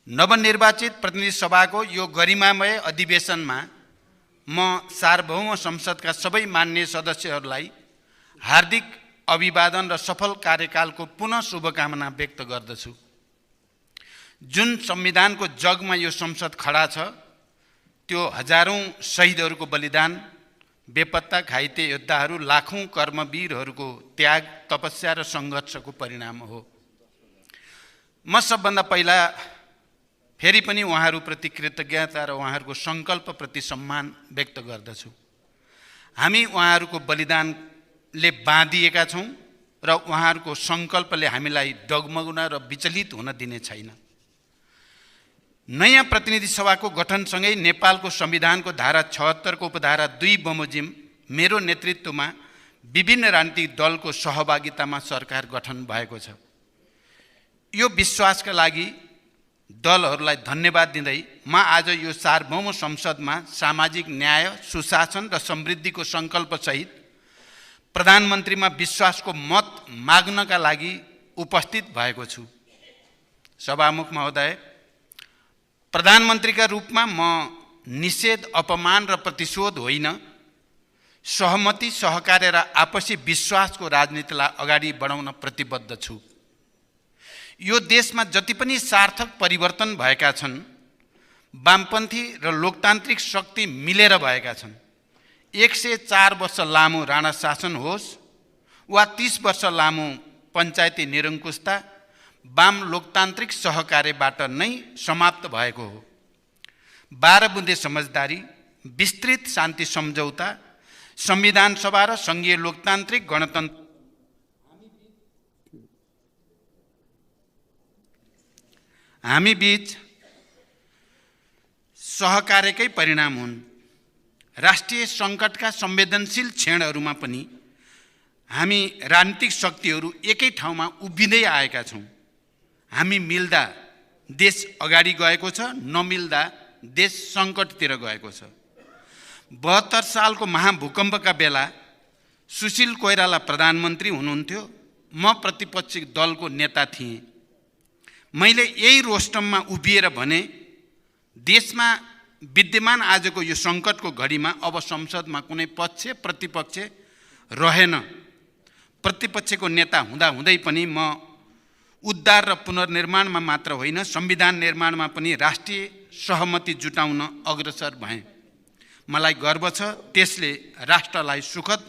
नवनिर्वाचित प्रतिनिधि सभाको यो गरिमामय अधिवेशनमा म सार्वभौम संसदका सबै मान्य सदस्यहरूलाई हार्दिक अभिवादन र सफल कार्यकालको पुनः शुभकामना व्यक्त गर्दछु। जुन संविधानको जगमा यो संसद खडा छ त्यो हजारौं शहीदहरूको बलिदान, बेपत्ता घाइते योद्धाहरू, लाखौं कर्मवीरहरूको त्याग, तपस्या र सङ्घर्षको परिणाम हो। म सबभन्दा पहिला फेरि पनि उहाँहरूप्रति कृतज्ञता र उहाँहरूको सङ्कल्पप्रति सम्मान व्यक्त गर्दछु। हामी उहाँहरूको बलिदानले बाँधिएका छौँ र उहाँहरूको सङ्कल्पले हामीलाई डगमगाउन र विचलित हुन दिने छैन। नयाँ प्रतिनिधि सभाको गठनसँगै नेपालको संविधानको धारा 76 को उपधारा 2 बमोजिम मेरो नेतृत्वमा विभिन्न राजनीतिक दलको सहभागितामा सरकार गठन भएको छ। यो विश्वासका लागि दलहरूलाई धन्यवाद दिँदै म आज यो सार्वभौम संसदमा सामाजिक न्याय, सुशासन र समृद्धिको सङ्कल्पसहित प्रधानमन्त्रीमा विश्वासको मत माग्नका लागि उपस्थित भएको छु। सभामुख महोदय, प्रधानमन्त्रीका रूपमा म निषेध, अपमान र प्रतिशोध होइन, सहमति, सहकार्य र आपसी विश्वासको राजनीतिलाई अगाडि बढाउन प्रतिबद्ध छु। यो देशमा जति पनि सार्थक परिवर्तन भएका छन्, वामपन्थी र लोकतान्त्रिक शक्ति मिलेर भएका छन्। 104 वर्ष लामो राणा शासन होस् वा 30 वर्ष लामो पञ्चायती निरङ्कुशता, वाम लोकतान्त्रिक सहकार्यबाट नै समाप्त भएको हो। 12 बुँदे समझदारी, विस्तृत शान्ति सम्झौता, संविधान सभा र सङ्घीय लोकतान्त्रिक गणतन्त्र हामी बीच सहकार्यकै परिणाम हुन्। राष्ट्रिय सङ्कटका संवेदनशील क्षणहरूमा पनि हामी राजनीतिक शक्तिहरू एकै ठाउँमा उभिँदै आएका छौँ। हामी मिल्दा देश अगाडि गएको छ, नमिल्दा देश सङ्कटतिर गएको छ। 72 सालको महाभूकम्पका बेला सुशील कोइराला प्रधानमन्त्री हुनुहुन्थ्यो, म प्रतिपक्षी दलको नेता थिएँ। मैले यही रोस्टममा उभिएर भने देशमा विद्यमान आजको यो सङ्कटको घडीमा अब संसदमा कुनै पक्ष प्रतिपक्ष रहेन। प्रतिपक्षको नेता हुँदाहुँदै पनि म उद्धार र पुनर्निर्माणमा मात्र होइन, संविधान निर्माणमा पनि राष्ट्रिय सहमति जुटाउन अग्रसर भएँ। मलाई गर्व छ, त्यसले राष्ट्रलाई सुखद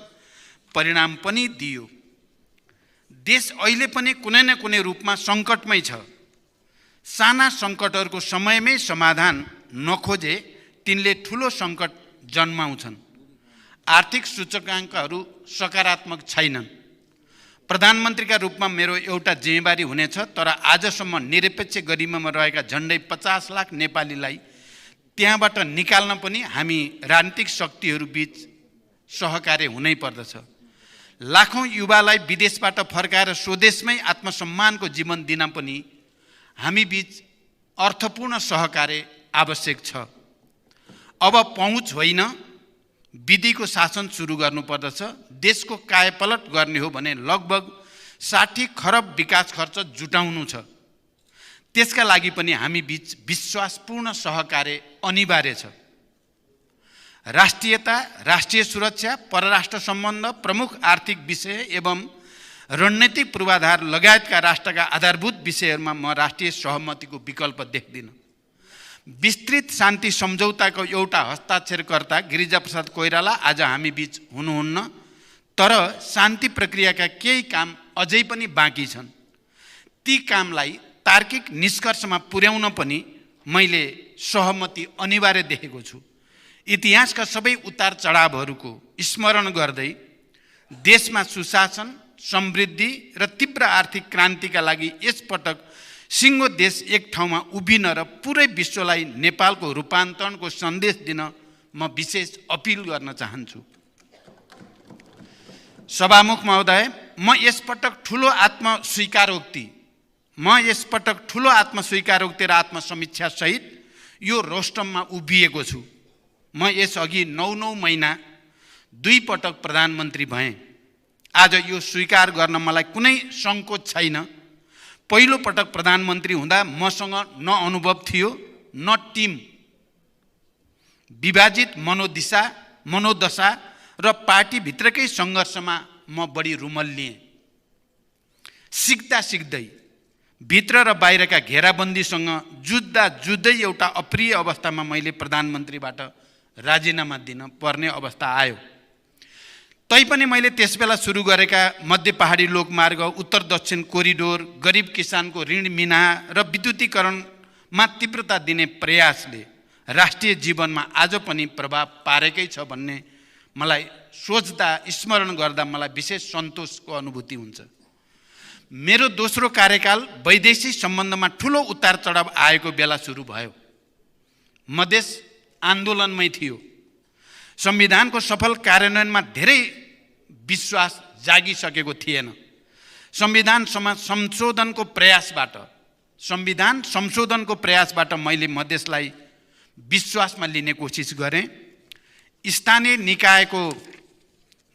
परिणाम पनि दियो। देश अहिले पनि कुनै न कुनै रूपमा सङ्कटमै छ। साना सङ्कटहरूको समयमै समाधान नखोजे तिनले ठुलो सङ्कट जन्माउँछन्। आर्थिक सूचकाङ्कहरू सकारात्मक छैनन्। प्रधानमन्त्रीका रूपमा मेरो एउटा जिम्मेवारी हुनेछ, तर आजसम्म निरपेक्ष गरिमामा रहेका झन्डै 50 लाख नेपालीलाई त्यहाँबाट निकाल्न पनि हामी राजनीतिक शक्तिहरू बीच सहकार्य हुनै पर्दछ। लाखौं युवालाई विदेशबाट फर्काएर स्वदेशमै आत्मसम्मानको जीवन दिन पनि हामी बीच अर्थपूर्ण सहकार्य आवश्यक छ। अब पहुँच होइन, विधिको शासन सुरु गर्नुपर्दछ। देशको कायापलट गर्ने हो भने लगभग 60 खरब विकास खर्च जुटाउनु छ। त्यसका लागि पनि हामी बीच विश्वासपूर्ण सहकार्य अनिवार्य छ। राष्ट्रियता, राष्ट्रिय सुरक्षा, परराष्ट्र सम्बन्ध, प्रमुख आर्थिक विषय एवं रणनीतिक पूर्वाधार लगायतका राष्ट्रका आधारभूत विषयहरूमा म राष्ट्रिय सहमतिको विकल्प देख्दिनँ। विस्तृत शान्ति सम्झौताको एउटा हस्ताक्षरकर्ता गिरिजाप्रसाद कोइराला आज हामी बीच हुनुहुन्न, तर शान्ति प्रक्रियाका केही काम अझै पनि बाँकी छन्। ती कामलाई तार्किक निष्कर्षमा पुर्याउन पनि मैले सहमति अनिवार्य देखेको छु। इतिहासका सबै उतार चढावहरूको स्मरण गर्दै देशमा सुशासन, समृद्धि र तीव्र आर्थिक क्रान्तिका लागि यसपटक सिङ्गो देश एक ठाउँमा उभिन र पुरै विश्वलाई नेपालको रूपान्तरणको सन्देश दिन म विशेष अपिल गर्न चाहन्छु। सभामुख महोदय, म यसपटक ठुलो आत्मस्वीकारोक्ति र आत्मसमीक्षा सहित यो रोस्टममा उभिएको छु। म यसअघि 9 महिना 2 पटक प्रधानमन्त्री भएँ। आज यो स्वीकार गर्न मलाई कुनै सङ्कोच छैन। पहिलो पटक प्रधानमन्त्री हुँदा मसँग न अनुभव थियो न टिम। विभाजित मनोदशा र पार्टीभित्रकै सङ्घर्षमा म बढी रुमल्लिएँ। सिक्दै भित्र र बाहिरका घेराबन्दीसँग जुझ्दै एउटा अप्रिय अवस्थामा मैले प्रधानमन्त्रीबाट राजीनामा दिन पर्ने अवस्था आयो। तैपनि मैले त्यसबेला सुरु गरेका मध्य पहाडी लोकमार्ग, उत्तर दक्षिण कोरिडोर, गरिब किसानको ऋण मिनाहा र विद्युतीकरणमा तीव्रता दिने प्रयासले राष्ट्रिय जीवनमा आज पनि प्रभाव पारेकै छ भन्ने मलाई सोच्दा, स्मरण गर्दा मलाई विशेष सन्तोषको अनुभूति हुन्छ। मेरो दोस्रो कार्यकाल वैदेशिक सम्बन्धमा ठुलो उतार चढाव आएको बेला सुरु भयो। मधेस आन्दोलनमै थियो। संविधानको सफल कार्यान्वयनमा धेरै विश्वास जागिसकेको थिएन। संविधान संशोधनको प्रयासबाट मैले मधेसलाई विश्वासमा लिने कोसिस गरेँ। स्थानीय निकायको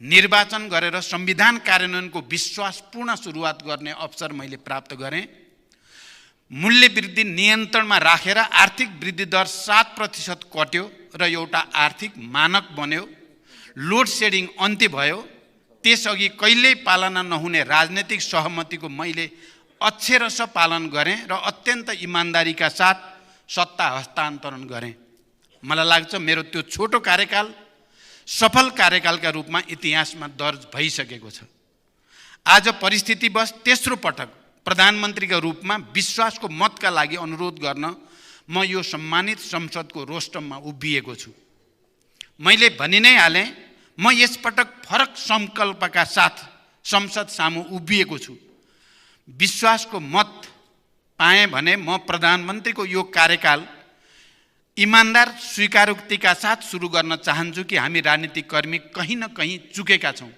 निर्वाचन गरेर संविधान कार्यान्वयनको विश्वासपूर्ण सुरुवात गर्ने अवसर मैले प्राप्त गरेँ। मूल्य वृद्धि नियन्त्रणमा राखेर आर्थिक वृद्धि दर 7% कट्यो र एउटा आर्थिक मानक बन्यो। लोड सेडिङ अन्त्य भयो। त्यसअघि कहिल्यै पालना नहुने राजनैतिक सहमतिको मैले अक्षरशः पालन गरेँ र अत्यन्त इमानदारीका साथ सत्ता हस्तान्तरण गरेँ। मलाई लाग्छ मेरो त्यो छोटो कार्यकाल सफल कार्यकालका रूपमा इतिहासमा दर्ज भइसकेको छ। आज परिस्थितिवश तेस्रो पटक प्रधानमन्त्रीका रूपमा विश्वासको मतका लागि अनुरोध गर्न म यो सम्मानित संसदको रोस्टममा उभिएको छु। मैले भनि नै हालेँ, म यसपटक फरक सङ्कल्पका साथ संसद सामु उभिएको छु। विश्वासको मत पाएँ भने म प्रधानमन्त्रीको यो कार्यकाल इमानदार स्वीकारोक्तिका साथ सुरु गर्न चाहन्छु कि हामी राजनीतिक कर्मी कहीँ न कहीँ चुकेका छौँ।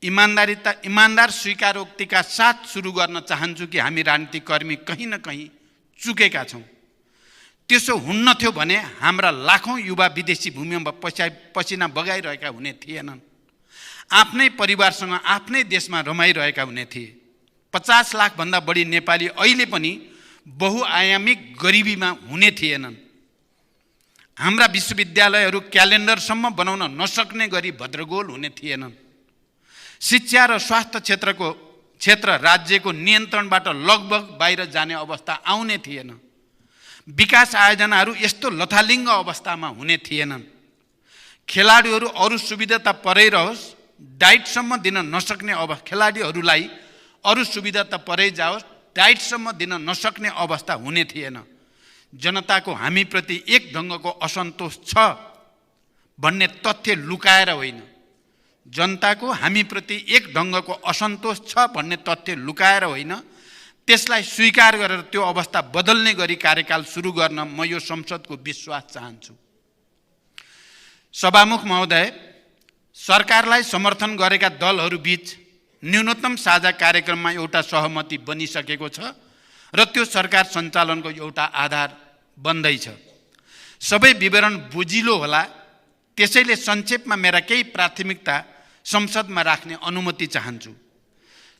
इमानदार स्वीकारोक्तिका साथ सुरु गर्न चाहन्छु कि हामी राजनीतिक कर्मी कहीँ न कहीँ चुकेका छौँ। त्यसो हुन्न थियो भने हाम्रा लाखौँ युवा विदेशी भूमिमा पसिना बगाइरहेका हुने थिएनन्। आफ्नै परिवारसँग आफ्नै देशमा रमाइरहेका हुने थिए। 50 लाखभन्दा बढी नेपाली अहिले पनि बहुआयामिक गरिबीमा हुने थिएनन्। हाम्रा विश्वविद्यालयहरू क्यालेन्डरसम्म बनाउन नसक्ने गरी भद्रगोल हुने थिएनन्। शिक्षा र स्वास्थ्य क्षेत्र राज्यको नियन्त्रणबाट लगभग बाहिर जाने अवस्था आउने थिएन। विकास आयोजनाहरू यस्तो लथालिङ्ग अवस्थामा हुने थिएनन्। खेलाडीहरू अरू सुविधा त परै रहोस्, डाइटसम्म दिन नसक्ने खेलाडीहरूलाई अरू सुविधा त परै जाओस्, डाइटसम्म दिन नसक्ने अवस्था हुने थिएन। जनताको हामीप्रति एक ढङ्गको असन्तोष छ भन्ने तथ्य लुकाएर होइन, जनताको हामीप्रति एक ढङ्गको असन्तोष छ भन्ने तथ्य लुकाएर होइन, त्यसलाई स्वीकार गरेर त्यो अवस्था बदल्ने गरी कार्यकाल सुरु गर्न म यो संसदको विश्वास चाहन्छु। सभामुख महोदय, सरकारलाई समर्थन गरेका दलहरूबीच न्यूनतम साझा कार्यक्रममा एउटा सहमति बनिसकेको छ र त्यो सरकार सञ्चालनको एउटा आधार बन्दैछ। सबै विवरण बुझिलो होला, त्यसैले संक्षेपमा मेरा केही प्राथमिकता संसदमा राख्ने अनुमति चाहन्छु।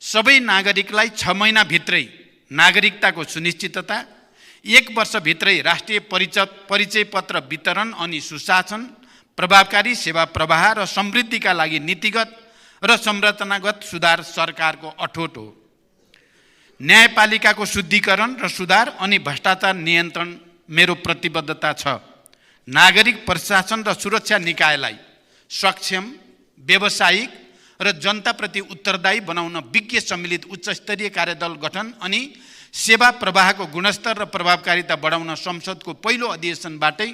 सबै नागरिकलाई 6 महिनाभित्रै नागरिकताको सुनिश्चितता, 1 वर्षभित्रै राष्ट्रिय परिचय पत्र वितरण अनि सुशासन, प्रभावकारी सेवा प्रवाह र समृद्धिका लागि नीतिगत र संरचनागत सुधार सरकारको अठोट हो। न्यायपालिकाको शुद्धिकरण र सुधार अनि भ्रष्टाचार नियन्त्रण मेरो प्रतिबद्धता छ। नागरिक प्रशासन र सुरक्षा निकायलाई सक्षम, व्यावसायिक र जनताप्रति उत्तरदायी बनाउन विज्ञ सम्मिलित उच्चस्तरीय कार्यदल गठन अनि सेवा प्रवाहको गुणस्तर र प्रभावकारिता बढाउन संसदको पहिलो अधिवेशनबाटै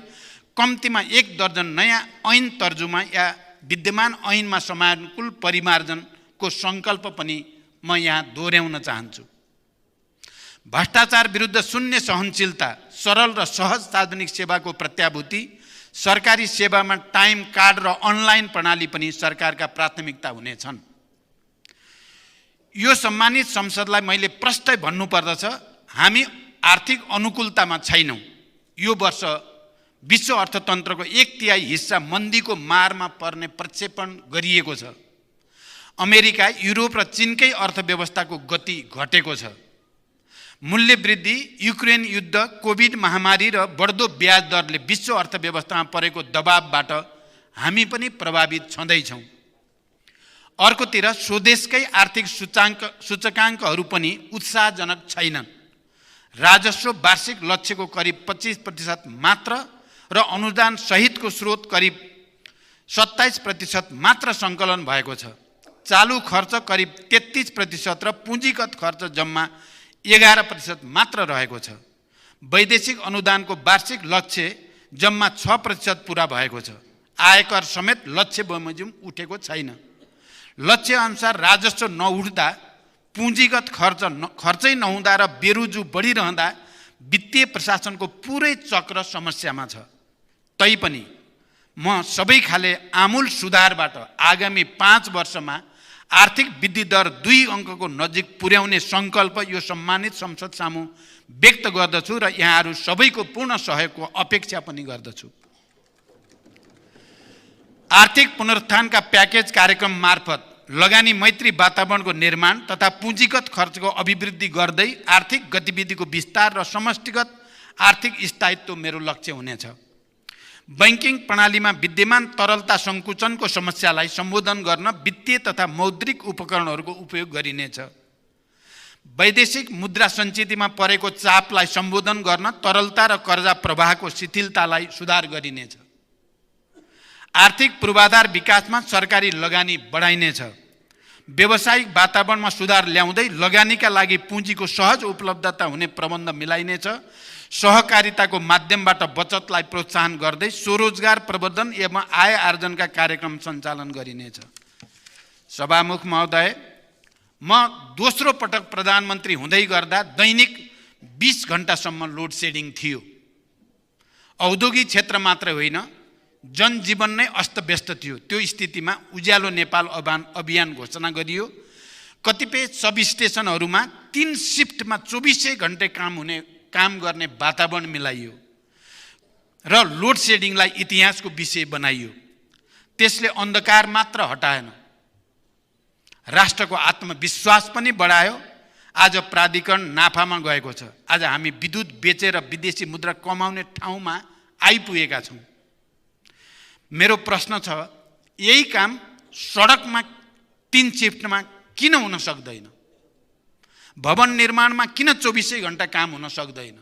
कम्तीमा 1 दर्जन नयाँ ऐन तर्जुमा या विद्यमान ऐनमा समानुकूल परिमार्जनको सङ्कल्प पनि म यहाँ दोहोऱ्याउन चाहन्छु। भ्रष्टाचार विरुद्ध शून्य सहनशीलता, सरल र सहज सार्वजनिक सेवाको प्रत्याभूति, सरकारी सेवामा टाइम कार्ड र अनलाइन प्रणाली पनि सरकारका प्राथमिकता हुनेछन्। यो सम्मानित संसदलाई मैले प्रष्टै भन्नुपर्दछ, हामी आर्थिक अनुकूलतामा छैनौँ। यो वर्ष विश्व अर्थतन्त्रको 1/3 हिस्सा मन्दीको मारमा पर्ने प्रक्षेपण गरिएको छ। अमेरिका, युरोप र चीनकै अर्थव्यवस्थाको गति घटेको छ। मूल्य वृद्धि, युक्रेन युद्ध, कोभिड महामारी र बढ्दो ब्याज दरले विश्व अर्थव्यवस्थामा परेको दबावबाट हामी पनि प्रभावित छँदैछौँ। अर्कोतिर स्वदेशकै आर्थिक सूचकाङ्कहरू पनि उत्साहजनक छैनन्। राजस्व वार्षिक लक्ष्यको करिब 25% मात्र र अनुदान सहितको स्रोत करिब 27% मात्र सङ्कलन भएको छ। चालु खर्च करिब 33% र पुँजीगत खर्च जम्मा 11% मात्र रहेको छ। वैदेशिक अनुदानको वार्षिक लक्ष्य जम्मा 6% पुरा भएको छ। आयकर समेत लक्ष्य बमोजिम उठेको छैन। लक्ष्य अनुसार राजस्व नउठ्दा, पुँजीगत खर्चै नहुँदा र बेरोजु बढिरहँदा वित्तीय प्रशासनको पुरै चक्र समस्यामा छ। तैपनि म सबै खाले आमूल सुधारबाट आगामी 5 वर्षमा आर्थिक वृद्धि दर 2 अङ्कको नजिक पुर्याउने सङ्कल्प यो सम्मानित संसद सामु व्यक्त गर्दछु र यहाँहरू सबैको पूर्ण सहयोगको अपेक्षा पनि गर्दछु। आर्थिक पुनरुत्थानका प्याकेज कार्यक्रम मार्फत लगानी मैत्री वातावरणको निर्माण तथा पुँजीगत खर्चको अभिवृद्धि गर्दै आर्थिक गतिविधिको विस्तार र समष्टिगत आर्थिक स्थायित्व मेरो लक्ष्य हुनेछ। बैंकिङ प्रणालीमा विद्यमान तरलता सङ्कुचनको समस्यालाई सम्बोधन गर्न वित्तीय तथा मौद्रिक उपकरणहरूको उपयोग गरिनेछ। वैदेशिक मुद्रा सञ्चितिमा परेको चापलाई सम्बोधन गर्न तरलता र कर्जा प्रवाहको शिथिलतालाई सुधार गरिनेछ। आर्थिक पूर्वाधार विकासमा सरकारी लगानी बढाइनेछ। व्यावसायिक वातावरणमा सुधार ल्याउँदै लगानीका लागि पुँजीको सहज उपलब्धता हुने प्रबन्ध मिलाइनेछ। सहकारिताको माध्यमबाट बचतलाई प्रोत्साहन गर्दै स्वरोजगार प्रवर्धन एवं आय आर्जनका कार्यक्रम सञ्चालन गरिनेछ। सभामुख महोदय, म दोस्रो पटक प्रधानमन्त्री हुँदै गर्दा दैनिक 20 घण्टासम्म लोड सेडिङ थियो। औद्योगिक क्षेत्र मात्र होइन, जनजीवन नै अस्तव्यस्त थियो। त्यो स्थितिमा उज्यालो नेपाल अभियान घोषणा गरियो। कतिपय सब स्टेसनहरूमा 3 शिफ्टमा 24 घण्टे काम गर्ने वातावरण मिलाइयो र लोड सेडिङलाई इतिहासको विषय बनाइयो। त्यसले अन्धकार मात्र हटाएन, राष्ट्रको आत्मविश्वास पनि बढायो। आज प्राधिकरण नाफामा गएको छ। आज हामी विद्युत बेचेर विदेशी मुद्रा कमाउने ठाउँमा आइपुगेका छौँ। मेरो प्रश्न छ, यही काम सडकमा 3 शिफ्टमा किन हुन सक्दैन? भवन निर्माणमा किन 24 घण्टा काम हुन सक्दैन?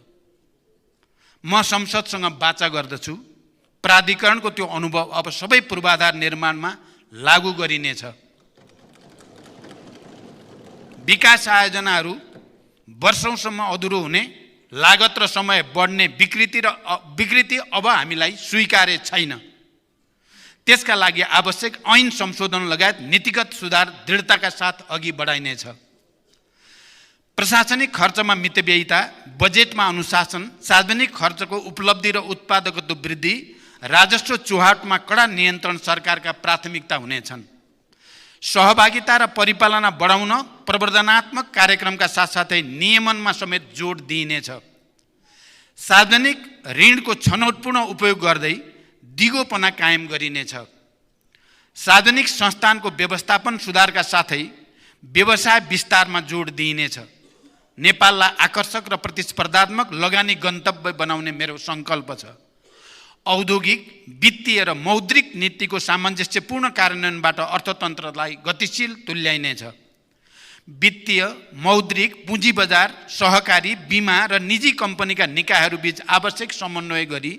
म संसदसँग वाचा गर्दछु। प्राधिकरणको त्यो अनुभव अब सबै पूर्वाधार निर्माणमा लागू गरिनेछ। विकास आयोजनाहरू वर्षौंसम्म अधुरो हुने, लागत र समय बढ्ने विकृति अब हामीलाई स्वीकार्य छैन। त्यसका लागि आवश्यक ऐन संशोधन लगायत नीतिगत सुधार दृढताका साथ अघि बढाइनेछ। प्रशासनिक खर्चमा मितव्ययिता, बजेटमा अनुशासन, सार्वजनिक खर्चको उपलब्धि र उत्पादकत्व वृद्धि, राजस्व चुहाटमा कडा नियन्त्रण सरकारका प्राथमिकता हुनेछन्। सहभागिता र परिपालना बढाउन प्रवर्धनात्मक कार्यक्रमका साथसाथै नियमनमा समेत जोड दिइनेछ। सार्वजनिक ऋणको छनौटपूर्ण उपयोग गर्दै दिगोपना कायम गरिनेछ। सार्वजनिक संस्थानको व्यवस्थापन सुधारका साथै व्यवसाय विस्तारमा जोड दिइनेछ। नेपाललाई आकर्षक र प्रतिस्पर्धात्मक लगानी गन्तव्य बनाउने मेरो सङ्कल्प छ। औद्योगिक, वित्तीय र मौद्रिक नीतिको सामञ्जस्यपूर्ण कार्यान्वयनबाट अर्थतन्त्रलाई गतिशील तुल्याइनेछ। वित्तीय, मौद्रिक, पुँजी बजार, सहकारी, बीमा र निजी कम्पनीका निकायहरूबीच आवश्यक समन्वय गरी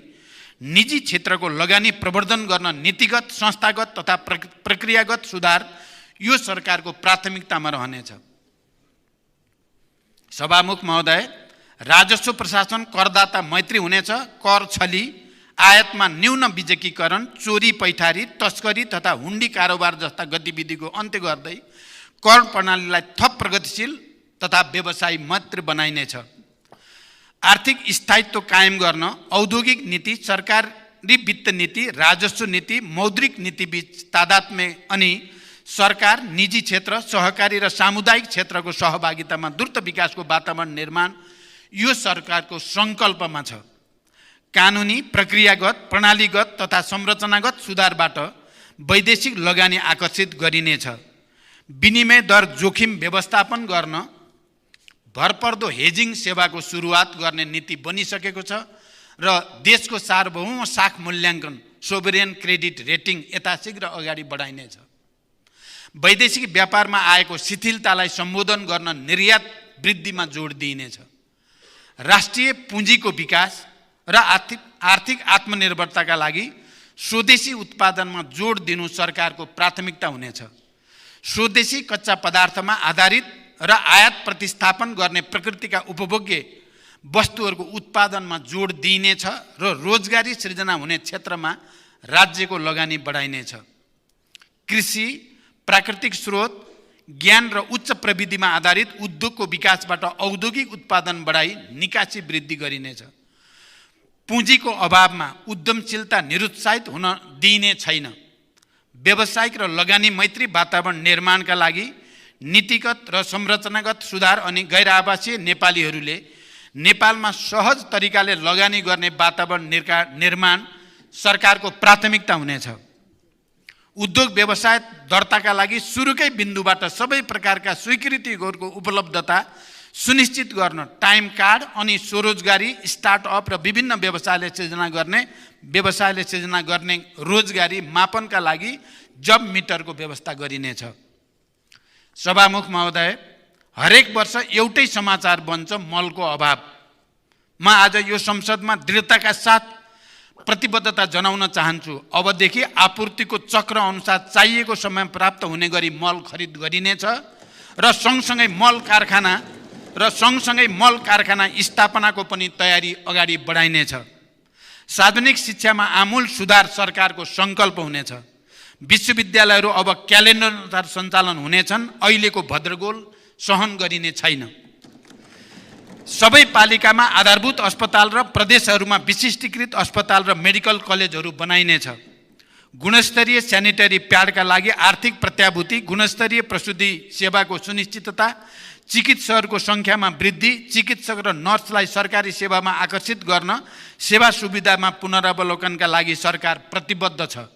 निजी क्षेत्रको लगानी प्रवर्धन गर्न नीतिगत, संस्थागत तथा प्रक्रियागत सुधार यो सरकारको प्राथमिकतामा रहनेछ। सभामुख महोदय, राजस्व प्रशासन करदाता मैत्री हुनेछ। कर छली, आयातमा न्यून बिजकीकरण, चोरी पैठारी, तस्करी तथा हुन्डी कारोबार जस्ता गतिविधिको अन्त्य गर्दै कर प्रणालीलाई थप प्रगतिशील तथा व्यवसायी मैत्री बनाइनेछ। आर्थिक स्थायित्व कायम गर्न औद्योगिक नीति, सरकारी वित्त नीति, राजस्व नीति, मौद्रिक नीति बीच तादात्म्य अनि सरकार, निजी क्षेत्र, सहकारी र सामुदायिक क्षेत्रको सहभागितामा द्रुत विकासको वातावरण निर्माण यो सरकारको सङ्कल्पमा छ। कानुनी, प्रक्रियागत, प्रणालीगत तथा संरचनागत सुधारबाट वैदेशिक लगानी आकर्षित गरिनेछ। विनिमय दर जोखिम व्यवस्थापन गर्न भरपर्दो हेजिङ सेवाको सुरुवात गर्ने नीति बनिसकेको छ र देशको सार्वभौम साख मूल्याङ्कन सोभरेन क्रेडिट रेटिङ यथाशीघ्र अगाडि बढाइनेछ। वैदेशिक व्यापारमा आएको शिथिलतालाई सम्बोधन गर्न निर्यात वृद्धिमा जोड दिइनेछ। राष्ट्रिय पुँजीको विकास र आर्थिक आत्मनिर्भरताका लागि स्वदेशी उत्पादनमा जोड दिनु सरकारको प्राथमिकता हुनेछ। स्वदेशी कच्चा पदार्थमा आधारित र आयात प्रतिस्थापन गर्ने प्रकृतिका उपभोग्य वस्तुहरूको उत्पादनमा जोड दिइनेछ र रोजगारी सृजना हुने क्षेत्रमा राज्यको लगानी बढाइनेछ। कृषि, प्राकृतिक स्रोत, ज्ञान र उच्च प्रविधिमा आधारित उद्योगको विकासबाट औद्योगिक उत्पादन बढाई निकासी वृद्धि गरिनेछ। पुँजीको अभावमा उद्यमशीलता निरुत्साहित हुन दिइने छैन। व्यावसायिक र लगानी मैत्री वातावरण निर्माणका लागि नीतिगत र संरचनागत सुधार अनि गैर आवासीय नेपालीहरूले नेपालमा सहज तरिकाले लगानी गर्ने वातावरण निर्माण सरकारको प्राथमिकता हुनेछ। उद्योग व्यवसाय दर्ताका लागि सुरुकै बिन्दुबाट सबै प्रकारका स्वीकृतिहरूको उपलब्धता सुनिश्चित गर्न टाइम कार्ड अनि स्वरोजगारी, स्टार्टअप र विभिन्न व्यवसायले सृजना गर्ने रोजगारी मापनका लागि जब मिटरको व्यवस्था गरिनेछ। सभामुख महोदय, हरेक वर्ष एउटै समाचार बन्छ मलको अभाव। म आज यो संसदमा दृढताका साथ प्रतिबद्धता जनाउन चाहन्छु। अबदेखि आपूर्तिको चक्र अनुसार चाहिएको समय प्राप्त हुने गरी मल खरिद गरिनेछ र सँगसँगै मल कारखाना स्थापनाको पनि तयारी अगाडि बढाइनेछ। सार्वजनिक शिक्षामा आमूल सुधार सरकारको सङ्कल्प हुनेछ। विश्वविद्यालयहरू अब क्यालेन्डर अनुसार सञ्चालन हुनेछन्। अहिलेको भद्रगोल सहन गरिने छैन। सबै पालिकामा आधारभूत अस्पताल र प्रदेशहरूमा विशिष्टीकृत अस्पताल र मेडिकल कलेजहरू बनाइनेछ। गुणस्तरीय स्यानिटरी प्याडका लागि आर्थिक प्रत्याभूति, गुणस्तरीय प्रसुति सेवाको सुनिश्चितता, चिकित्सकहरूको सङ्ख्यामा वृद्धि, चिकित्सक र नर्सलाई सरकारी सेवामा आकर्षित गर्न सेवा सुविधामा पुनरावलोकनका लागि सरकार प्रतिबद्ध छ।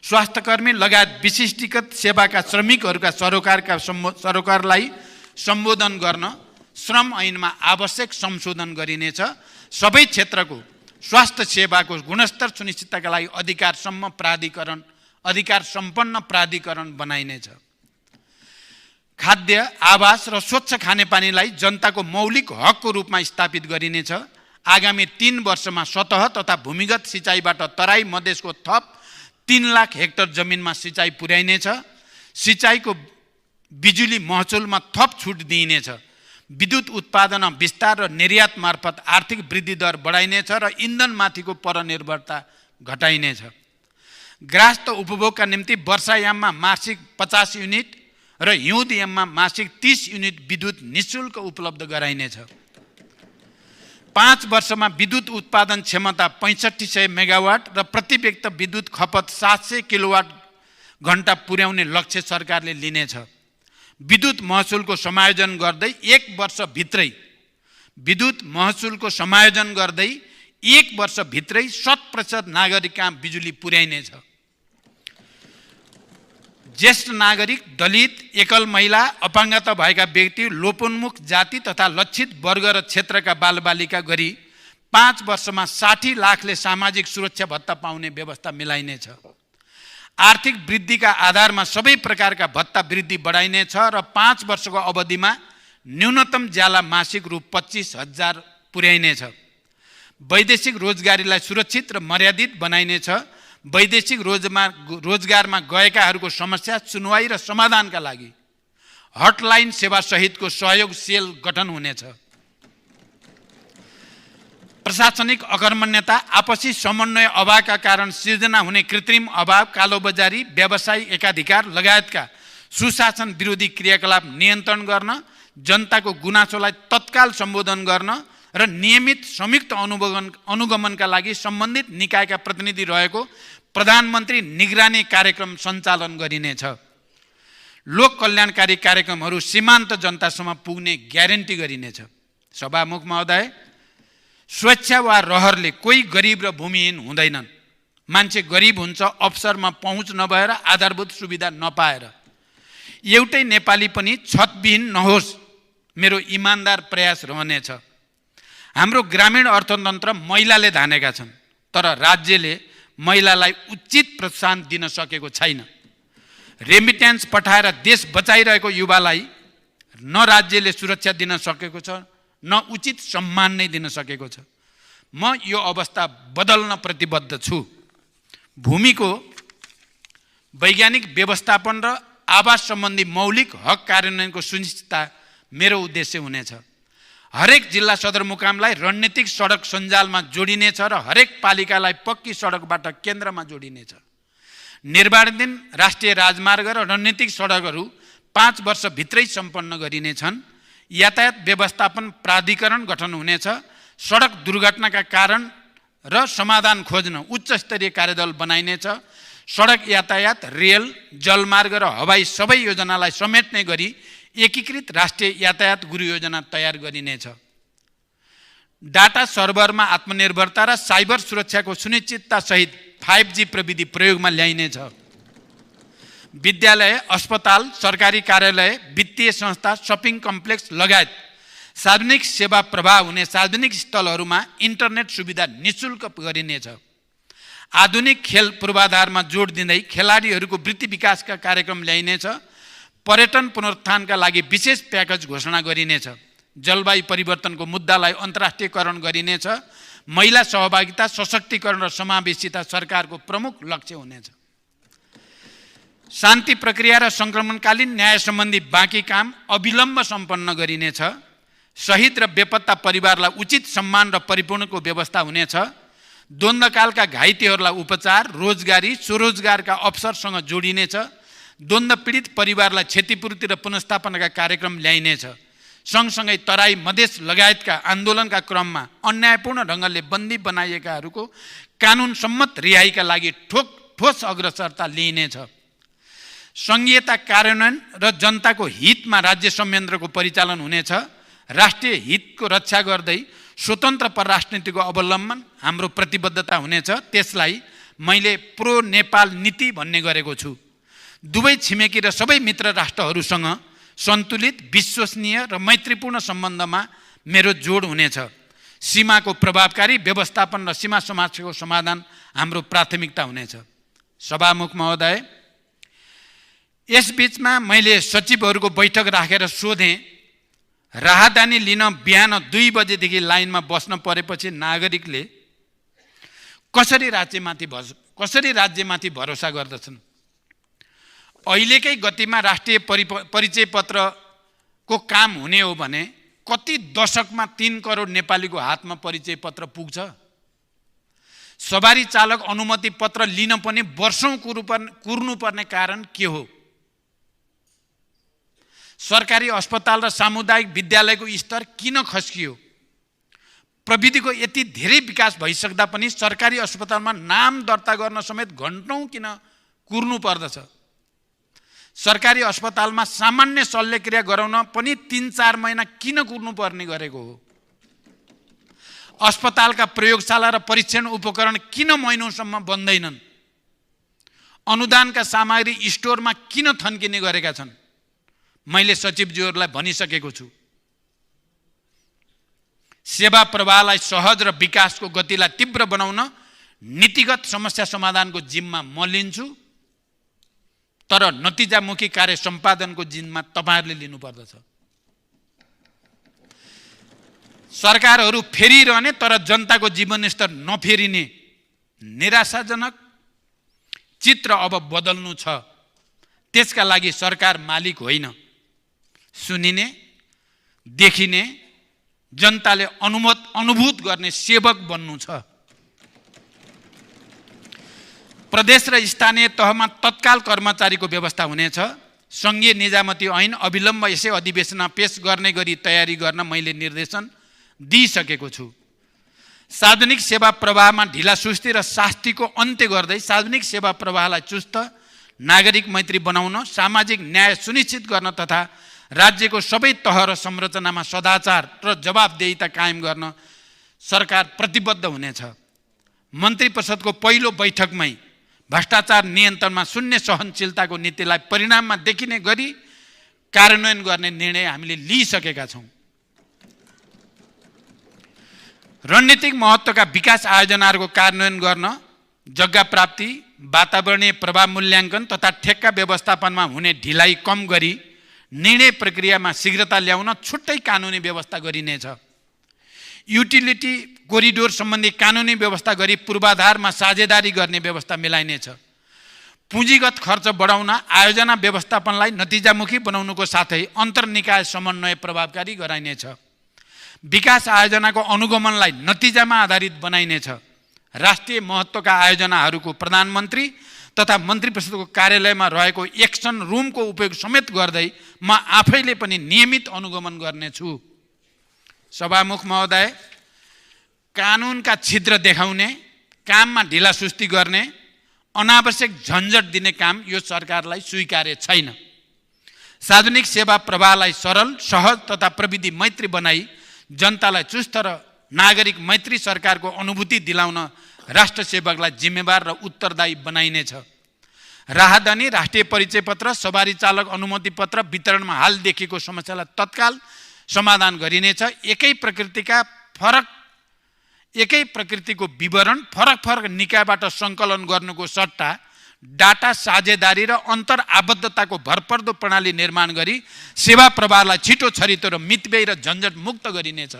स्वास्थ्यकर्मी लगायत विशिष्टीकृत सेवाका श्रमिकहरूका सरोकारलाई सम्बोधन गर्न श्रम ऐनमा आवश्यक संशोधन गरिनेछ। सबै क्षेत्रको स्वास्थ्य सेवाको गुणस्तर सुनिश्चितताका लागि अधिकार सम्पन्न प्राधिकरण बनाइनेछ। खाद्य, आवास र स्वच्छ खानेपानीलाई जनताको मौलिक हकको रूपमा स्थापित गरिनेछ। आगामी 3 वर्षमा सतह तथा भूमिगत सिँचाइबाट तराई मधेसको थप 3 लाख हेक्टर जमिनमा सिँचाइ पुर्याइनेछ। सिँचाइको बिजुली महसुलमा थप छुट दिइनेछ। विद्युत उत्पादन विस्तार र निर्यात मार्फत आर्थिक वृद्धि दर बढाइनेछ र इन्धनमाथिको परनिर्भरता घटाइनेछ। ग्राहस्थ उपभोगका निम्ति वर्षायाममा मासिक 50 युनिट र हिउँदयाममा मासिक 30 युनिट विद्युत निःशुल्क उपलब्ध गराइनेछ। 5 वर्षमा विद्युत उत्पादन क्षमता 6500 मेगावाट र प्रति व्यक्ति विद्युत खपत 700 किलोवाट घण्टा पुर्याउने लक्ष्य सरकारले लिनेछ। विद्युत महसुलको समायोजन गर्दै 1 वर्षभित्रै 100% नागरिकमा बिजुली पुर्याइनेछ। ज्येष्ठ नागरिक, दलित, एकल महिला, अपाङ्गता भएका व्यक्ति, लोपोन्मुख जाति तथा लक्षित वर्ग र क्षेत्रका बालबालिका गरी 5 वर्षमा 60 लाखले सामाजिक सुरक्षा भत्ता पाउने व्यवस्था मिलाइनेछ। आर्थिक वृद्धिका आधारमा सबै प्रकारका भत्ता वृद्धि बढाइनेछ र 5 वर्षको अवधिमा न्यूनतम ज्याला मासिक रु 25,000 पुर्याइनेछ। वैदेशिक रोजगारीलाई सुरक्षित र मर्यादित बनाइनेछ। वैदेशिक रोजगारमा गएकाहरूको समस्या सुनवाई र समाधानका लागि हटलाइन सेवा सहितको सहयोग सेल गठन हुनेछ। प्रशासनिक अकर्मण्यता, आपसी समन्वय अभावका कारण सिर्जना हुने कृत्रिम अभाव, कालोबजारी, व्यवसायिक एकाधिकार लगायतका सुशासन विरोधी क्रियाकलाप नियन्त्रण गर्न, जनताको गुनासोलाई तत्काल सम्बोधन गर्न र नियमित संयुक्त अनुगमनका लागि सम्बन्धित निकायका प्रतिनिधि रहेको प्रधानमन्त्री निगरानी कार्यक्रम सञ्चालन गरिनेछ। लोक कल्याणकारी कार्यक्रमहरू सीमान्त जनतासम्म पुग्ने ग्यारेन्टी गरिनेछ। सभामुख महोदय, स्वेच्छा वा रहरले कोही गरिब र भूमिहीन हुँदैनन्। मान्छे गरिब हुन्छ अवसरमा पहुँच नभएर, आधारभूत सुविधा नपाएर। एउटै नेपाली पनि छतविहीन नहोस्, मेरो इमानदार प्रयास रहनेछ। हाम्रो ग्रामीण अर्थतन्त्र महिलाले धानेका छन्, तर राज्यले महिलालाई उचित प्रोत्साहन दिन सकेको छैन। रेमिट्यान्स पठाएर देश बचाइरहेको युवालाई न राज्यले सुरक्षा दिन सकेको छ, न उचित सम्मान नै दिन सकेको छ। म यो अवस्था बदल्न प्रतिबद्ध छु। भूमिको वैज्ञानिक व्यवस्थापन र आवास सम्बन्धी मौलिक हक कार्यान्वयनको सुनिश्चितता मेरो उद्देश्य हुनेछ। हरेक जिल्ला सदरमुकामलाई रणनीतिक सडक सञ्जालमा जोडिनेछ र हरेक पालिकालाई पक्की सडकबाट केन्द्रमा जोडिनेछ। निर्माणाधीन राष्ट्रिय राजमार्ग र रणनीतिक सडकहरू 5 वर्षभित्रै सम्पन्न गरिनेछन्। यातायात व्यवस्थापन प्राधिकरण गठन हुनेछ। सडक दुर्घटनाका कारण र समाधान खोज्न उच्च स्तरीय कार्यदल बनाइनेछ। सडक यातायात, रेल, जलमार्ग र हवाई सबै योजनालाई समेट्ने गरी एकीकृत राष्ट्रिय यातायात गुरु योजना तयार गरिनेछ। डाटा सर्भरमा आत्मनिर्भरता र साइबर सुरक्षाको सुनिश्चितता सहित 5G प्रविधि प्रयोगमा ल्याइनेछ। विद्यालय, अस्पताल, सरकारी कार्यालय, वित्तीय संस्था, शपिङ कम्प्लेक्स लगायत सार्वजनिक सेवा प्रवाह हुने सार्वजनिक स्थलहरूमा इन्टरनेट सुविधा निःशुल्क गरिनेछ। आधुनिक खेल पूर्वाधारमा जोड दिँदै खेलाडीहरूको वृत्ति विकासका कार्यक्रम ल्याइनेछ। पर्यटन पुनरुत्थानका लागि विशेष प्याकेज घोषणा गरिनेछ। जलवायु परिवर्तनको मुद्दालाई अन्तर्राष्ट्रियकरण गरिनेछ। महिला सहभागिता, सशक्तिकरण र समावेशिता सरकारको प्रमुख लक्ष्य हुनेछ। शान्ति प्रक्रिया र सङ्क्रमणकालीन न्याय सम्बन्धी बाँकी काम अविलम्ब सम्पन्न गरिनेछ। शहीद र बेपत्ता परिवारलाई उचित सम्मान र परिपूर्णको व्यवस्था हुनेछ। द्वन्द्वकालका घाइतेहरूलाई उपचार, रोजगारी, स्वरोजगारका अवसरसँग जोडिनेछ। द्वन्द्व पीडित परिवारलाई क्षतिपूर्ति र पुनर्स्थापनाका कार्यक्रम ल्याइनेछ। सँगसँगै तराई, मधेस लगायतका आन्दोलनका क्रममा अन्यायपूर्ण ढङ्गले बन्दी बनाइएकाहरूको कानुन सम्मत रिहाईका लागि ठोस अग्रसरता लिइनेछ। सङ्घीयता कार्यान्वयन र जनताको हितमा राज्य संयन्त्रको परिचालन हुनेछ। राष्ट्रिय हितको रक्षा गर्दै स्वतन्त्र परराष्ट्र नीतिको अवलम्बन हाम्रो प्रतिबद्धता हुनेछ। त्यसलाई मैले प्रो नेपाल नीति भन्ने गरेको छु। दुवै छिमेकी र सबै मित्र राष्ट्रहरूसँग सन्तुलित, विश्वसनीय र मैत्रीपूर्ण सम्बन्धमा मेरो जोड हुनेछ। सीमाको प्रभावकारी व्यवस्थापन र सीमा समस्याको समाधान हाम्रो प्राथमिकता हुनेछ। सभामुख महोदय, यसबीचमा मैले सचिवहरूको बैठक राखेर सोधेँ, राहदानी लिन बिहान 2 बजेदेखि लाइनमा बस्न परेपछि नागरिकले कसरी राज्यमाथि भरोसा गर्दछन्? अहिलेकै गतिमा राष्ट्रिय परिचय पत्रको काम हुने हो भने कति दशकमा 3 करोड नेपालीको हातमा परिचय पत्र पुग्छ? सवारी चालक अनुमति पत्र लिन पनि वर्षौं कुर्नुपर्ने कारण के हो? सरकारी अस्पताल र सामुदायिक विद्यालयको स्तर किन खस्कियो? प्रविधिको यति धेरै विकास भइसक्दा पनि सरकारी अस्पतालमा नाम दर्ता गर्न समेत घण्टौं किन कुर्नु पर्दछ? सरकारी अस्पतालमा सामान्य शल्यक्रिया गराउन पनि 3-4 महिना किन कुर्नु पर्ने गरेको हो? अस्पतालका प्रयोगशाला र परीक्षण उपकरण किन महिनौसम्म बन्दैनन्? अनुदानका सामग्री स्टोरमा किन थन्किने गरेका छन्? मैले सचिवज्यूहरूलाई भनिसकेको छु। सेवा प्रवाहलाई सहज र विकासको गतिलाई तीव्र बनाउन नीतिगत समस्या समाधानको जिम्मा म लिन्छु, तर नतिजामुखी कार्य सम्पादनको जिम्मा तपाईहरुले लिनुपर्दछ। सरकारहरू फेरिरहने तर जनताको जीवनस्तर नफेरिने निराशाजनक चित्र अब बदल्नु छ। त्यसका लागि सरकार मालिक होइन, सुनिने, देखिने, जनताले अनुभूत गर्ने सेवक बन्नु छ। प्रदेश र स्थानीय तहमा तत्काल कर्मचारीको व्यवस्था हुनेछ। संघीय निजामती ऐन अविलम्ब यसै अधिवेशनमा पेश गर्ने गरी तयारी गर्न मैले निर्देशन दिइसकेको छु। सार्वजनिक सेवा प्रवाहमा ढिलासुस्ती र शास्तिको अन्त्य गर्दै सार्वजनिक सेवा प्रवाहलाई चुस्त, नागरिक मैत्री बनाउन, सामाजिक न्याय सुनिश्चित गर्न तथा राज्यको सबै तह र संरचनामा सदाचार र जवाबदेहिता कायम गर्न सरकार प्रतिबद्ध हुनेछ। मन्त्री परिषदको पहिलो बैठकमै भ्रष्टाचार नियन्त्रणमा शून्य सहनशीलताको नीतिलाई परिणाममा देखिने गरी कार्यान्वयन गर्ने निर्णय हामीले लिइसकेका छौँ। रणनीतिक महत्त्वका विकास आयोजनाहरूको कार्यान्वयन गर्न जग्गा प्राप्ति, वातावरणीय प्रभाव मूल्याङ्कन तथा ठेक्का व्यवस्थापनमा हुने ढिलाइ कम गरी निर्णय प्रक्रियामा शीघ्रता ल्याउन छुट्टै कानुनी व्यवस्था गरिनेछ। युटिलिटी कोरिडोर सम्बन्धी कानुनी व्यवस्था गरी पूर्वाधारमा साझेदारी गर्ने व्यवस्था मिलाइनेछ। पुँजीगत खर्च बढाउन आयोजना व्यवस्थापनलाई नतिजामुखी बनाउनुको साथै अन्तर्निकाय समन्वय प्रभावकारी गराइनेछ। विकास आयोजनाको अनुगमनलाई नतिजामा आधारित बनाइनेछ। राष्ट्रिय महत्त्वका आयोजनाहरूको प्रधानमन्त्री तथा मन्त्री परिषदको कार्यालयमा रहेको एक्सन रुमको उपयोग समेत गर्दै म आफैले पनि नियमित अनुगमन गर्नेछु। सभामुख महोदय, कानुनका छिद्र देखाउने, काममा ढिलासुस्ती गर्ने, अनावश्यक झन्झट दिने काम यो सरकारलाई स्वीकार्य छैन। सार्वजनिक सेवा प्रवाहलाई सरल, सहज तथा प्रविधि मैत्री बनाई जनतालाई चुस्त र नागरिक मैत्री सरकारको अनुभूति दिलाउन राष्ट्र सेवकलाई जिम्मेवार र उत्तरदायी बनाइनेछ। राहदानी, राष्ट्रिय परिचय पत्र, सवारी चालक अनुमति पत्र वितरणमा हाल देखिएको समस्यालाई तत्काल समाधान गरिनेछ। एकै प्रकृतिको विवरण फरक निकायबाट सङ्कलन गर्नुको सट्टा डाटा साझेदारी र अन्तर आबद्धताको भरपर्दो प्रणाली निर्माण गरी सेवा प्रवाहलाई छिटो छरितो र मितव्ययी र झन्झट मुक्त गरिनेछ।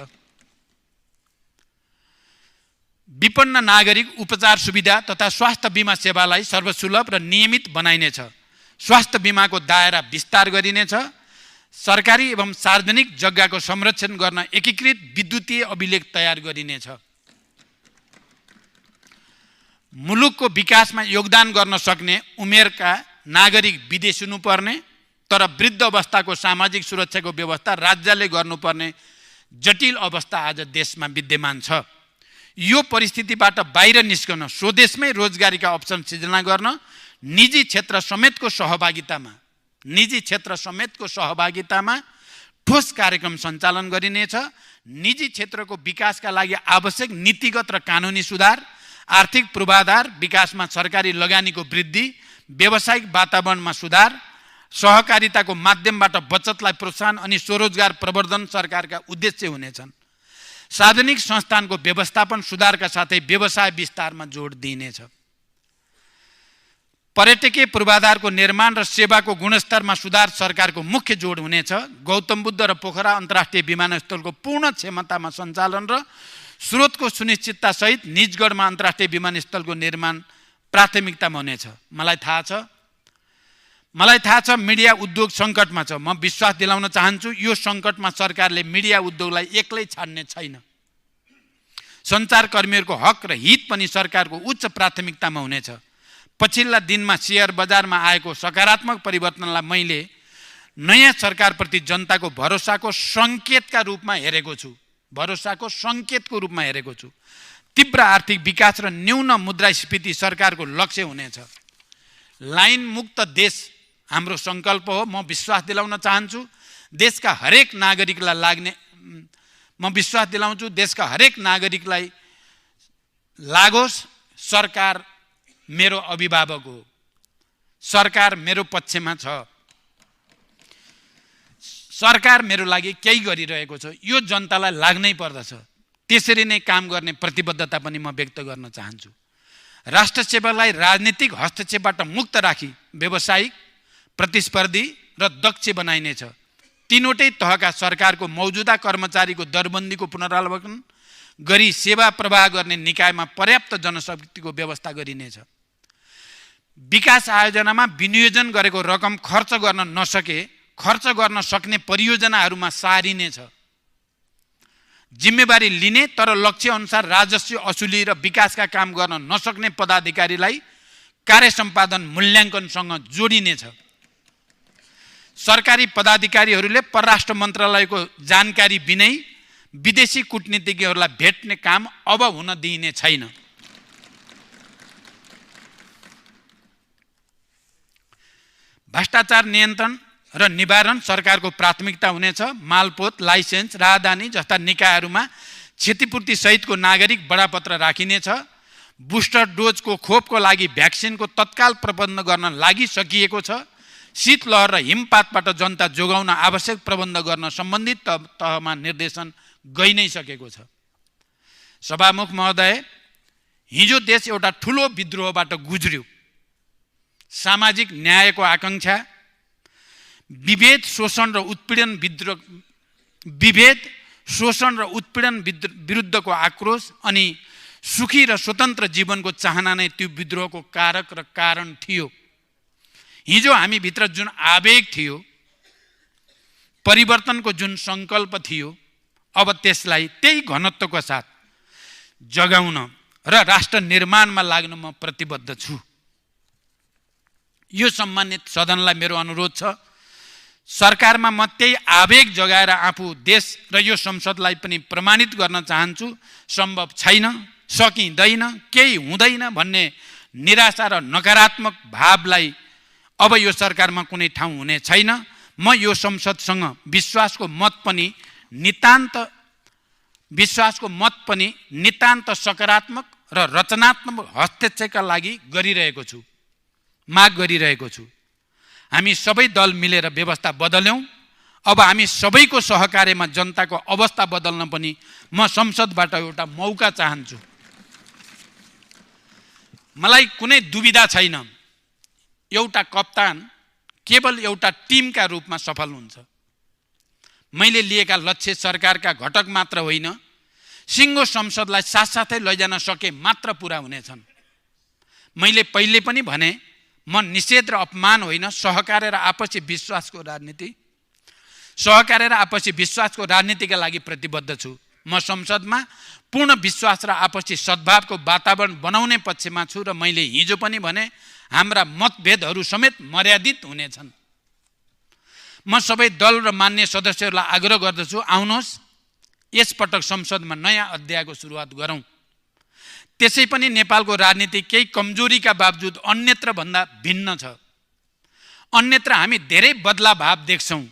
विपन्न नागरिक उपचार सुविधा तथा स्वास्थ्य बिमा सेवालाई सर्वसुलभ र नियमित बनाइनेछ। स्वास्थ्य बिमाको दायरा विस्तार गरिनेछ। सरकारी एवं सार्वजनिक जग्गाको संरक्षण गर्न एकीकृत विद्युतीय अभिलेख तयार गरिनेछ। मुलुकको विकासमा योगदान गर्न सक्ने उमेरका नागरिक विदेश हुनुपर्ने तर वृद्ध अवस्थाको सामाजिक सुरक्षाको व्यवस्था राज्यले गर्नुपर्ने जटिल अवस्था आज देशमा विद्यमान छ। यो परिस्थितिबाट बाहिर निस्कन स्वदेशमै रोजगारीका अप्सन सृजना गर्न निजी क्षेत्र समेतको सहभागितामा ठोस कार्यक्रम सञ्चालन गरिनेछ। निजी क्षेत्रको विकासका लागि आवश्यक नीतिगत र कानुनी सुधार, आर्थिक पूर्वाधार विकासमा सरकारी लगानीको वृद्धि, व्यावसायिक वातावरणमा सुधार, सहकारिताको माध्यमबाट बचतलाई प्रोत्साहन अनि स्वरोजगार प्रवर्धन सरकारका उद्देश्य हुनेछन्। सार्वजनिक संस्थानको व्यवस्थापन सुधारका साथै व्यवसाय विस्तारमा जोड दिइनेछ। पर्यटकीय पूर्वाधारको निर्माण र सेवाको गुणस्तरमा सुधार सरकारको मुख्य जोड हुनेछ। गौतम बुद्ध र पोखरा अन्तर्राष्ट्रिय विमानस्थलको पूर्ण क्षमतामा सञ्चालन र स्रोतको सुनिश्चितता सहित निजगढमा अन्तर्राष्ट्रिय विमानस्थलको निर्माण प्राथमिकतामा हुनेछ। मलाई थाहा छ मिडिया उद्योग सङ्कटमा छ। म विश्वास दिलाउन चाहन्छु यो सङ्कटमा सरकारले मिडिया उद्योगलाई एक्लै छाड्ने छैन। सञ्चारकर्मीहरूको हक र हित पनि सरकारको उच्च प्राथमिकतामा हुनेछ। पछिल्ला दिनमा शेयर बजारमा आएको सकारात्मक परिवर्तनलाई मैले नयाँ सरकारप्रति जनताको भरोसाको सङ्केतको रूपमा हेरेको छु। तीव्र आर्थिक विकास र न्यून मुद्रास्फीति सरकारको लक्ष्य हुनेछ। लाइन मुक्त देश हाम्रो सङ्कल्प हो। म विश्वास दिलाउन चाहन्छु देशका हरेक नागरिकलाई लागोस्। सरकार मेरो अभिभावक हो। सरकार मेरो पक्षमा छ। सरकार मेरो लागि केही गरिरहेको छ। यो जनतालाई लाग्नै पर्दछ। त्यसरी नै काम गर्ने प्रतिबद्धता पनि म व्यक्त गर्न चाहन्छु। राष्ट्र सेवालाई राजनीतिक हस्तक्षेपबाट मुक्त राखी व्यावसायिक, प्रतिस्पर्धी र दक्ष बनाइनेछ। तीनवटै तहका सरकारको मौजुदा कर्मचारीको दरबन्दीको पुनरावलोकन गरी सेवा प्रवाह गर्ने निकायमा पर्याप्त जनशक्तिको व्यवस्था गरिनेछ। विकास आयोजनामा विनियोजन गरेको रकम खर्च गर्न सक्ने परियोजनाहरूमा सारिनेछ। जिम्मेवारी लिने तर लक्ष्य अनुसार राजस्व असुली र विकासका काम गर्न नसक्ने पदाधिकारीलाई कार्य सम्पादन मूल्याङ्कनसँग जोडिनेछ। सरकारी पदाधिकारीहरूले परराष्ट्र मन्त्रालयको जानकारी बिनै विदेशी कूटनीतिज्ञहरूलाई भेट्ने काम अब हुन दिइने छैन। भ्रष्टाचार नियन्त्रण र निवारण सरकारको प्राथमिकता हुनेछ। मालपोत, लाइसेन्स, राहदानी जस्ता निकायहरूमा क्षतिपूर्ति सहितको नागरिक बडापत्र राखिनेछ। बुस्टर डोजको खोपको लागि भ्याक्सिनको तत्काल प्रबन्ध गर्न लागिसकिएको छ। शीतलहर र हिमपातबाट जनता जोगाउन आवश्यक प्रबन्ध गर्न सम्बन्धित तहमा निर्देशन गइ नै सकेको छ। सभामुख महोदय, हिजो देश एउटा ठुलो विद्रोहबाट गुज्र्यो। सामाजिक न्यायको आकांक्षा, विभेद शोषण र उत्पीडन विरुद्धको आक्रोश अनि सुखी र स्वतन्त्र जीवनको चाहना नै त्यो विद्रोहको कारक र कारण थियो। हिजो हामी भित्र जुन आवेग थियो, परिवर्तनको जुन संकल्प थियो, अब त्यसलाई त्यही घनत्वको साथ जगाउन र राष्ट्र निर्माणमा लाग्न म प्रतिबद्ध छु। यो सम्मानित सदनलाई मेरो अनुरोध छ, सरकारमा म त्यही आवेग जगाएर आफू देश र यो संसदलाई पनि प्रमाणित गर्न चाहन्छु। सम्भव छैन, सकिँदैन, केही हुँदैन भन्ने निराशा र नकारात्मक भावलाई अब यो सरकारमा कुनै ठाउँ हुने छैन। म यो संसदसँग विश्वासको मत पनि नितान्त सकारात्मक र रचनात्मक हस्तक्षेपका लागि माग गरिरहेको छु। हामी सबै दल मिलेर व्यवस्था बदल्यौँ। अब हामी सबैको सहकार्यमा जनताको अवस्था बदल्न पनि म संसदबाट एउटा मौका चाहन्छु। मलाई कुनै दुविधा छैन, एउटा कप्तान केवल एउटा टिमका रूपमा सफल हुन्छ। मैले लिएका लक्ष्य सरकारका घटक मात्र होइन, सिङ्गो संसदलाई साथसाथै लैजान सके मात्र पुरा हुनेछन्। मैले पहिले पनि भने, म निषेध र अपमान होइन, सहकार्य र आपसी विश्वासको राजनीतिका लागि प्रतिबद्ध छु। म संसदमा पूर्ण विश्वास र आपसी सद्भावको वातावरण बनाउने पक्षमा छु र मैले हिजो पनि भने, हाम्रा मतभेदहरू समेत मर्यादित हुनेछन्। म सबै दल र मान्य सदस्यहरूलाई आग्रह गर्दछु, आउनुहोस् यसपटक संसदमा नयाँ अध्यायको सुरुवात गरौँ। त्यसै पनि नेपालको राजनीति केही कमजोरीका बावजुद अन्यत्र भन्दा भिन्न छ। अन्यत्र हामी धेरै बदलाभाव देख्छौँ,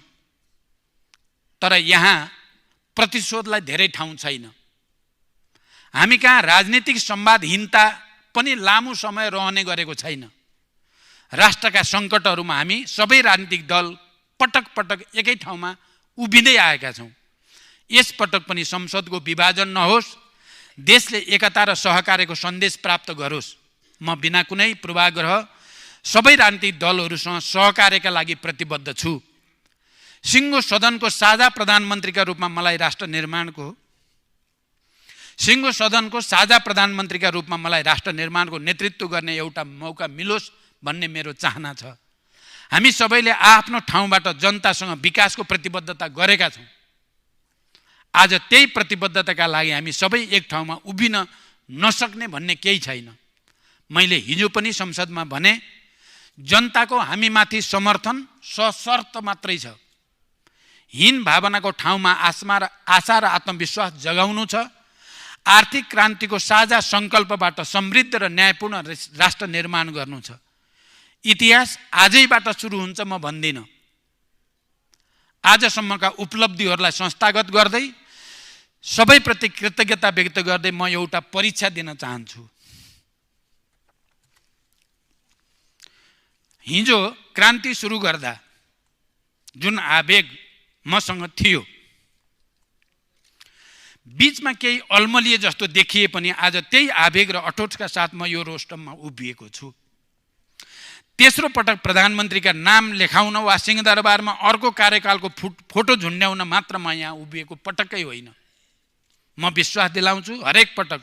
तर यहाँ प्रतिशोधलाई धेरै ठाउँ छैन। हामी कहाँ राजनीतिक संवादहीनता पनि लामो समय रहने गरेको छैन। राष्ट्रका सङ्कटहरूमा हामी सबै राजनीतिक दल पटक पटक एकै ठाउँमा उभिँदै आएका छौँ। यसपटक पनि संसदको विभाजन नहोस्, देशले एकता र सहकार्यको सन्देश प्राप्त गरोस्। म बिना कुनै पूर्वाग्रह सबै राजनीतिक दलहरूसँग सहकार्यका लागि प्रतिबद्ध छु। सिङ्गो सदनको साझा प्रधानमन्त्रीका रूपमा मलाई राष्ट्र निर्माणको नेतृत्व गर्ने एउटा मौका मिलोस् भन्ने मेरो चाहना छ। हामी सबैले आफ्नो ठाउँबाट जनतासँग विकासको प्रतिबद्धता गरेका छौँ। आज त्यही प्रतिबद्धताका लागि हामी सबै एक ठाउँमा उभिन नसक्ने भन्ने केही छैन। मैले हिजो पनि संसदमा भने, जनताको हामीमाथि समर्थन सशर्त मात्रै छ। हीन भावनाको ठाउँमा आशा र आत्मविश्वास जगाउनु छ। आर्थिक क्रान्तिको साझा सङ्कल्पबाट समृद्ध र न्यायपूर्ण राष्ट्र निर्माण गर्नु छ। इतिहास आजैबाट सुरु हुन्छ म भन्दिनँ। आजसम्मका उपलब्धिहरूलाई संस्थागत गर्दै सबैप्रति कृतज्ञता व्यक्त गर्दै म एउटा परीक्षा दिन चाहन्छु। हिजो क्रान्ति सुरु गर्दा जुन आवेग मसँग थियो, बीचमा केही अल्मलिए जस्तो देखिए पनि आज त्यही आवेग र अठोटका साथ म यो रोस्टममा उभिएको छु। तेस्रो पटक प्रधानमन्त्रीका नाम लेखाउन वा सिंहदरबारमा अर्को कार्यकालको फोटो झुन्ड्याउन मात्र म यहाँ उभिएको पटक्कै होइन। म विश्वास दिलाउँछु, हरेक पटक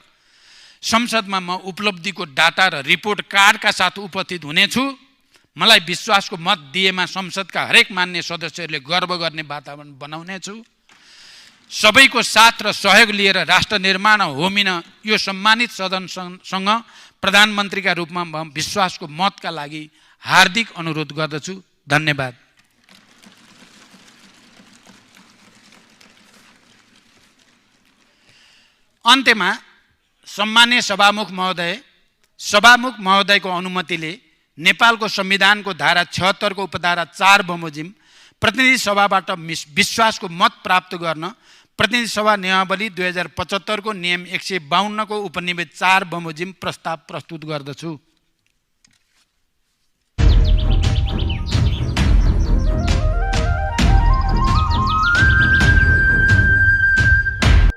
संसदमा म उपलब्धिको डाटा र रिपोर्ट कार्डका साथ उपस्थित हुनेछु। मलाई विश्वासको मत दिएमा संसदका हरेक मान्य सदस्यहरूले गर्व गर्ने वातावरण बनाउनेछु। सबैको साथ र सहयोग लिएर राष्ट्र निर्माण होमिन यो सम्मानित सदनसँग प्रधानमन्त्रीका रूपमा म विश्वासको मतका लागि हार्दिक अनुरोध गर्दछु। धन्यवाद। अन्त्यमा सम्मान्य सभामुख महोदयको अनुमतिले नेपालको संविधानको धारा 76 को उपधारा 4 बमोजिम प्रतिनिधि सभाबाट विश्वासको मत प्राप्त गर्न प्रतिनिधि सभा नियमावली 2075 को नियम 152 को उपनिवेश 4 बमोजिम प्रस्ताव प्रस्तुत गर्दछु।